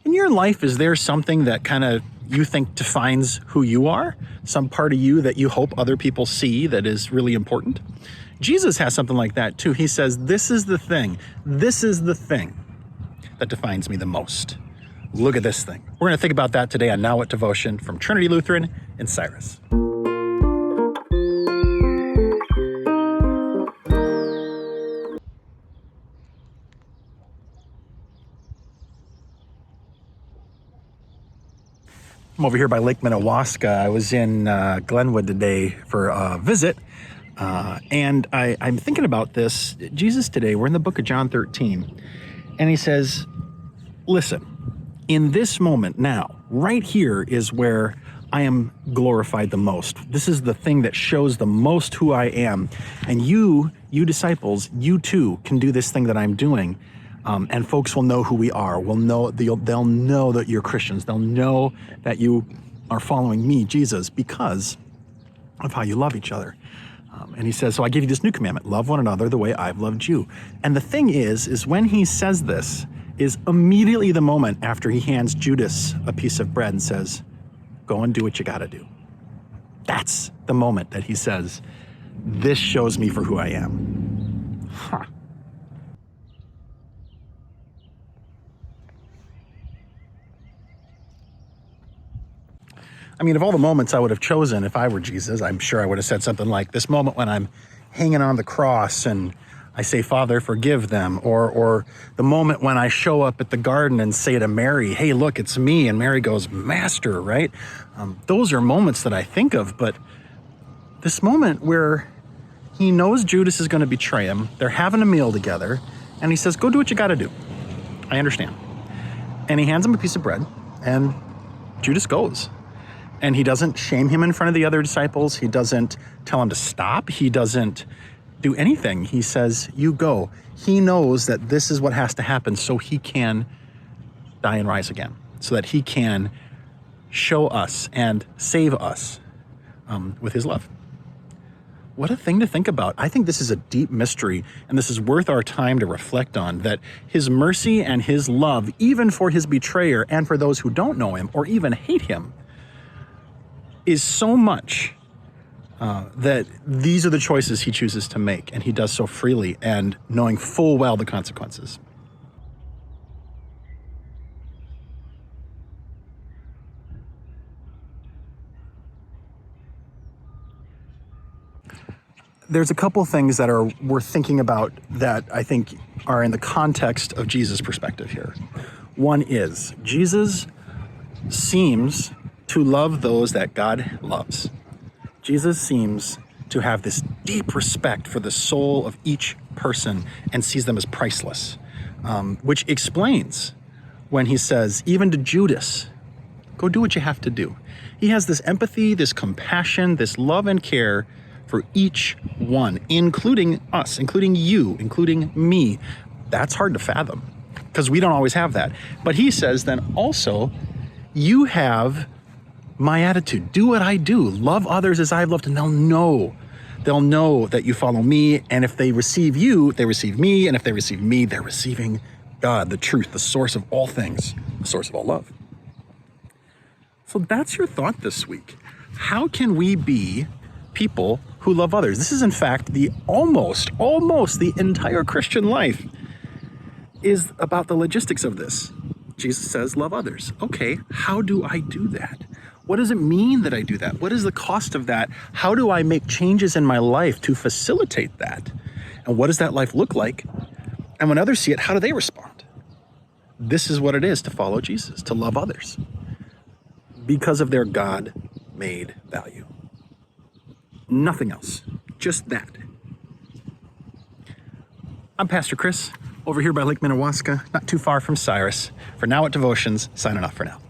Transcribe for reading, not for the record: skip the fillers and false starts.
In your life, is there something that kind of you think defines who you are? Some part of you that you hope other people see that is really important? Jesus has something like that too. He says, this is the thing that defines me the most. Look at this thing. We're going to think about that today on Now What Devotion from Trinity Lutheran in Cyrus. I'm over here by Lake Minnewaska. I was in Glenwood today for a visit, and I'm thinking about this. Jesus today, we're in the book of John 13, and he says, listen, in this moment now, right here is where I am glorified the most. This is the thing that shows the most who I am. And you disciples, you too can do this thing that I'm doing. And folks will know who we are. They'll know that you're Christians. They'll know that you are following me, Jesus, because of how you love each other. And he says, so I give you this new commandment, love one another the way I've loved you. And the thing is when he says this, is immediately the moment after he hands Judas a piece of bread and says, go and do what you gotta do. That's the moment that he says, this shows me for who I am. Huh. I mean, of all the moments I would have chosen if I were Jesus, I'm sure I would have said something like this moment when I'm hanging on the cross and I say, Father, forgive them. Or the moment when I show up at the garden and say to Mary, hey, look, it's me. And Mary goes, Master, right? Those are moments that I think of. But this moment where he knows Judas is going to betray him, they're having a meal together, and he says, go do what you got to do. I understand. And he hands him a piece of bread, and Judas goes. And he doesn't shame him in front of the other disciples. He doesn't tell him to stop. He doesn't do anything. He says, you go. He knows that this is what has to happen so he can die and rise again, so that he can show us and save us with his love. What a thing to think about. I think this is a deep mystery, and this is worth our time to reflect on, that his mercy and his love, even for his betrayer and for those who don't know him or even hate him, is so much that these are the choices he chooses to make, and he does so freely and knowing full well the consequences. There's a couple things that are worth thinking about that I think are in the context of Jesus' perspective here. One is, Jesus seems to love those that God loves. Jesus seems to have this deep respect for the soul of each person and sees them as priceless, which explains when he says, even to Judas, go do what you have to do. He has this empathy, this compassion, this love and care for each one, including us, including you, including me. That's hard to fathom because we don't always have that. But he says then also, you have my attitude. Do what I do. Love others as I've loved, and they'll know that you follow me. And if they receive you, they receive me. And if they receive me, they're receiving God, the truth, the source of all things, the source of all love. So that's your thought this week. How can we be people who love others? This is in fact the almost the entire Christian life is about the logistics of this. Jesus says, love others. Okay, how do I do that? What does it mean that I do that? What is the cost of that? How do I make changes in my life to facilitate that? And what does that life look like? And when others see it, how do they respond? This is what it is to follow Jesus, to love others because of their God-made value. Nothing else, just that. I'm Pastor Chris, over here by Lake Minnewaska, not too far from Cyrus. For Now What Devotions, signing off for now.